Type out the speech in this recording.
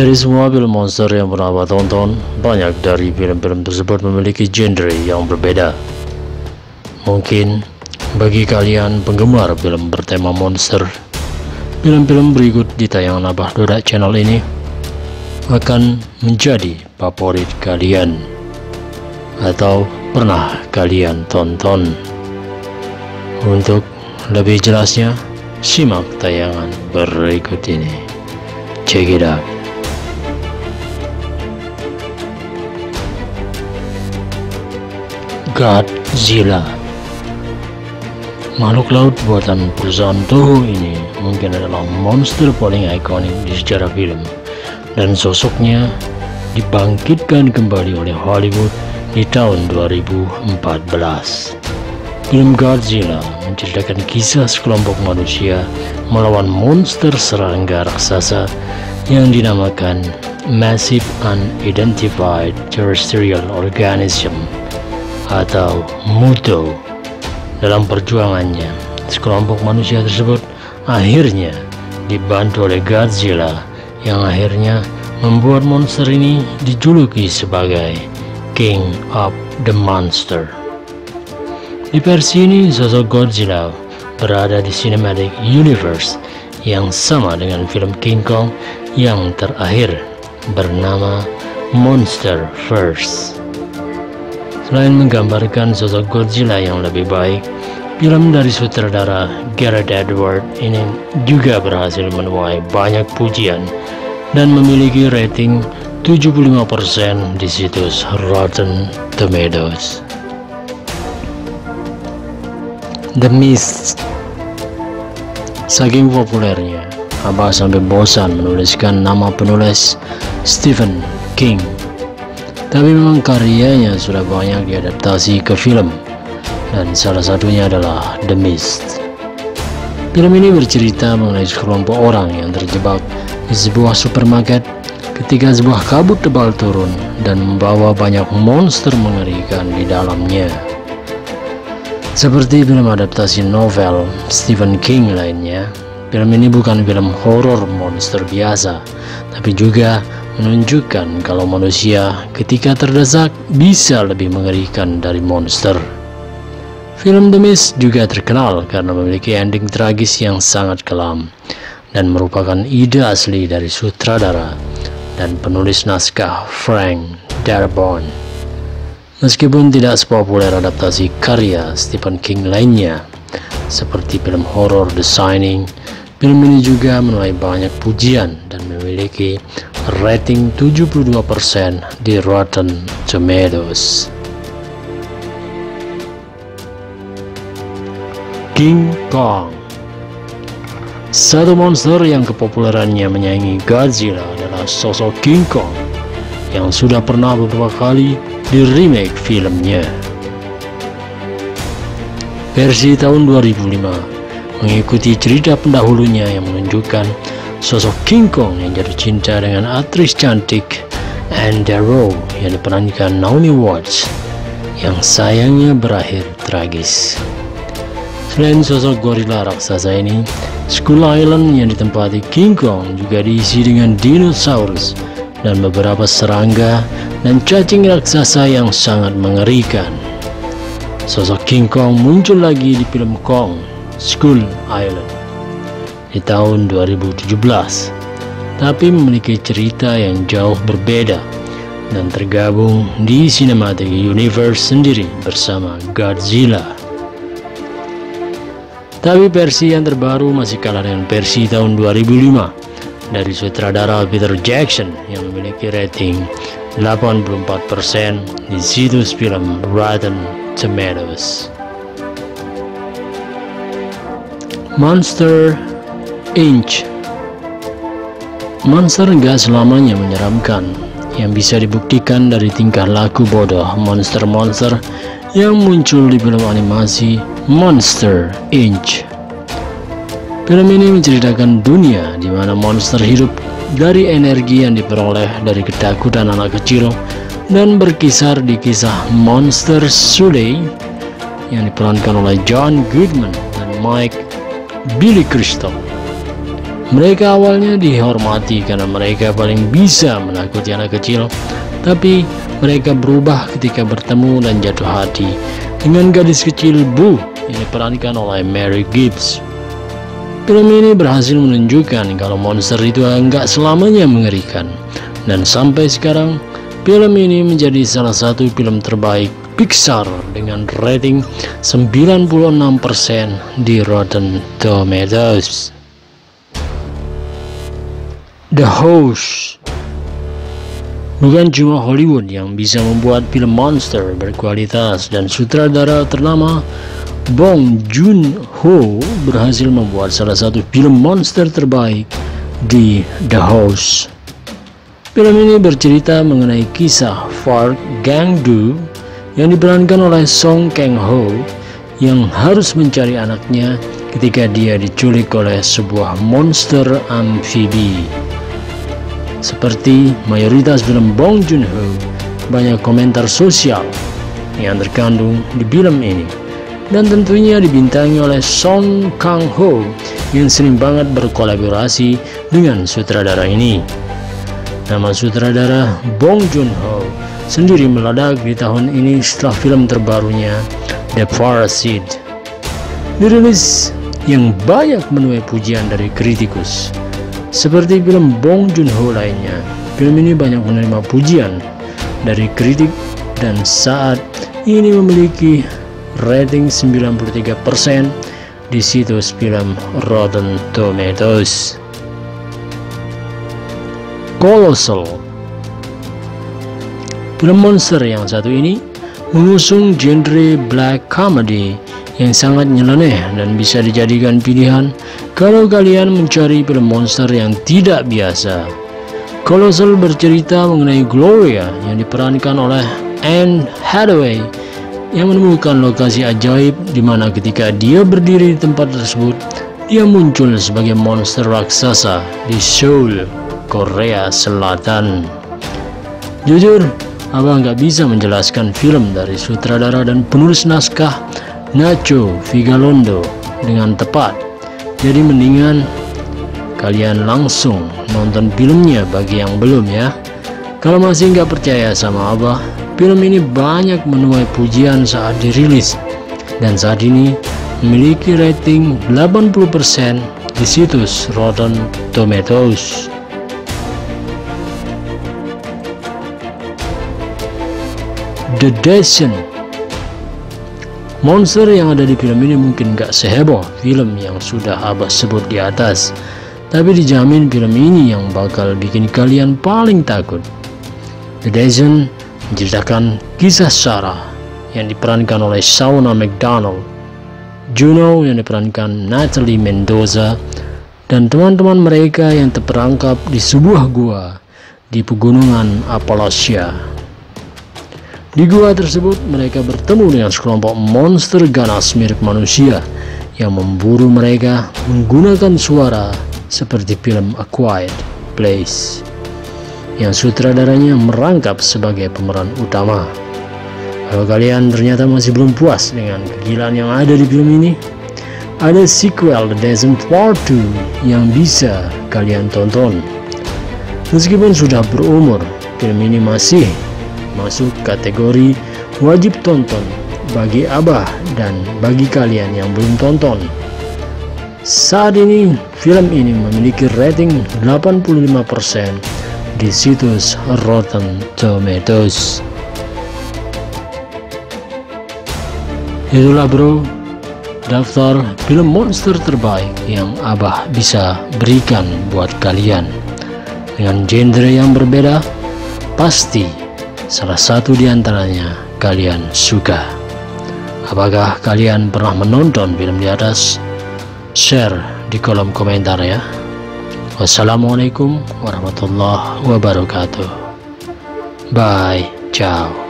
Dari semua film monster yang pernah Abah tonton, banyak dari film-film tersebut memiliki genre yang berbeda. Mungkin bagi kalian penggemar film bertema monster, film-film berikut di tayangan Abah Dodak channel ini akan menjadi favorit kalian atau pernah kalian tonton. Untuk lebih jelasnya, simak tayangan berikut ini. Check it out. Godzilla. Makhluk laut buatan perusahaan Toho ini mungkin adalah monster paling ikonik di sejarah film, dan sosoknya dibangkitkan kembali oleh Hollywood di tahun 2014. Film Godzilla menceritakan kisah sekelompok manusia melawan monster serangga raksasa yang dinamakan Massive Unidentified Terrestrial Organism atau MUTO. Dalam perjuangannya, sekelompok manusia tersebut akhirnya dibantu oleh Godzilla yang akhirnya membuat monster ini dijuluki sebagai King of the Monster. Di versi ini, sosok Godzilla berada di Cinematic Universe yang sama dengan film King Kong yang terakhir bernama Monsterverse. Selain menggambarkan sosok Godzilla yang lebih baik, film dari sutradara Gareth Edwards ini juga berhasil menuai banyak pujian dan memiliki rating 75% di situs Rotten Tomatoes. The Mist. Saking populernya, Abah sampai bosan menuliskan nama penulis Stephen King. Tapi memang karyanya sudah banyak diadaptasi ke film, dan salah satunya adalah The Mist. Film ini bercerita mengenai sekelompok orang yang terjebak di sebuah supermarket ketika sebuah kabut tebal turun dan membawa banyak monster mengerikan di dalamnya. Seperti film adaptasi novel Stephen King lainnya, film ini bukan film horor monster biasa, tapi juga menunjukkan kalau manusia ketika terdesak bisa lebih mengerikan dari monster. Film The Mist juga terkenal karena memiliki ending tragis yang sangat kelam dan merupakan ide asli dari sutradara dan penulis naskah Frank Darabont. Meskipun tidak sepopuler adaptasi karya Stephen King lainnya seperti film horor The Shining, film ini juga menuai banyak pujian dan memiliki rating 72% di Rotten Tomatoes. King Kong. Satu monster yang kepopulerannya menyaingi Godzilla adalah sosok King Kong yang sudah pernah beberapa kali di remake filmnya. Versi tahun 2005 mengikuti cerita pendahulunya yang menunjukkan sosok King Kong yang jatuh cinta dengan aktris cantik Anne Darrow yang diperankan Naomi Watts yang sayangnya berakhir tragis. Selain sosok gorila raksasa ini, Skull Island yang ditempati King Kong juga diisi dengan dinosaurus dan beberapa serangga dan cacing raksasa yang sangat mengerikan. Sosok King Kong muncul lagi di film Kong Skull Island di tahun 2017, tapi memiliki cerita yang jauh berbeda dan tergabung di Cinematic Universe sendiri bersama Godzilla. Tapi versi yang terbaru masih kalah dengan versi tahun 2005 dari sutradara Peter Jackson yang memiliki rating 84% di situs film Rotten Tomatoes. Monster Inc. Monster enggak selamanya menyeramkan, yang bisa dibuktikan dari tingkah laku bodoh monster-monster yang muncul di film animasi Monster Inc. Film ini menceritakan dunia di mana monster hidup dari energi yang diperoleh dari ketakutan anak kecil dan berkisar di kisah Monster Sully yang diperankan oleh John Goodman dan Mike Billy Crystal. Mereka awalnya dihormati karena mereka paling bisa menakuti anak kecil, tapi mereka berubah ketika bertemu dan jatuh hati dengan gadis kecil Boo yang diperankan oleh Mary Gibbs. Film ini berhasil menunjukkan kalau monster itu enggak selamanya mengerikan, dan sampai sekarang film ini menjadi salah satu film terbaik Pixar dengan rating 96% di Rotten Tomatoes. The Host. Bukan cuma Hollywood yang bisa membuat film monster berkualitas, dan sutradara ternama Bong Joon-ho berhasil membuat salah satu film monster terbaik di The Host. Film ini bercerita mengenai kisah Park Gang-do yang diperankan oleh Song Kang-ho yang harus mencari anaknya ketika dia diculik oleh sebuah monster amfibi. Seperti mayoritas film Bong Joon-ho, banyak komentar sosial yang terkandung di film ini, dan tentunya dibintangi oleh Song Kang-ho yang sering banget berkolaborasi dengan sutradara ini. Nama sutradara Bong Joon-ho sendiri meledak di tahun ini setelah film terbarunya The Parasite dirilis, yang banyak menuai pujian dari kritikus. Seperti film Bong Joon-ho lainnya, film ini banyak menerima pujian dari kritik dan saat ini memiliki rating 93% di situs film Rotten Tomatoes. Colossal. Film monster yang satu ini mengusung genre black comedy yang sangat nyeleneh dan bisa dijadikan pilihan kalau kalian mencari film monster yang tidak biasa. Colossal bercerita mengenai Gloria yang diperankan oleh Anne Hathaway yang menemukan lokasi ajaib di mana ketika dia berdiri di tempat tersebut, dia muncul sebagai monster raksasa di Seoul, Korea Selatan. Jujur, abang nggak bisa menjelaskan film dari sutradara dan penulis naskah Nacho Vigalondo dengan tepat. Jadi mendingan kalian langsung nonton filmnya bagi yang belum ya. Kalau masih nggak percaya sama abah, film ini banyak menuai pujian saat dirilis, dan saat ini memiliki rating 80% di situs Rotten Tomatoes. The Descent. Monster yang ada di film ini mungkin gak seheboh film yang sudah abah sebut di atas, tapi dijamin film ini yang bakal bikin kalian paling takut. The Descent menceritakan kisah Sarah yang diperankan oleh Shauna McDonald, Juno yang diperankan Natalie Mendoza, dan teman-teman mereka yang terperangkap di sebuah gua di pegunungan Appalachia. Di gua tersebut mereka bertemu dengan sekelompok monster ganas mirip manusia yang memburu mereka menggunakan suara seperti film A Quiet Place yang sutradaranya merangkap sebagai pemeran utama. Kalau kalian ternyata masih belum puas dengan kegilaan yang ada di film ini, ada sequel The Descent Part 2 yang bisa kalian tonton. Meskipun sudah berumur, film ini masih masuk kategori wajib tonton bagi abah dan bagi kalian yang belum tonton. Saat ini film ini memiliki rating 85% di situs Rotten Tomatoes. Itulah bro, daftar film monster terbaik yang abah bisa berikan buat kalian. Dengan genre yang berbeda, pasti salah satu di antaranya kalian suka. Apakah kalian pernah menonton film di atas? Share di kolom komentar ya. Wassalamualaikum warahmatullahi wabarakatuh. Bye, ciao.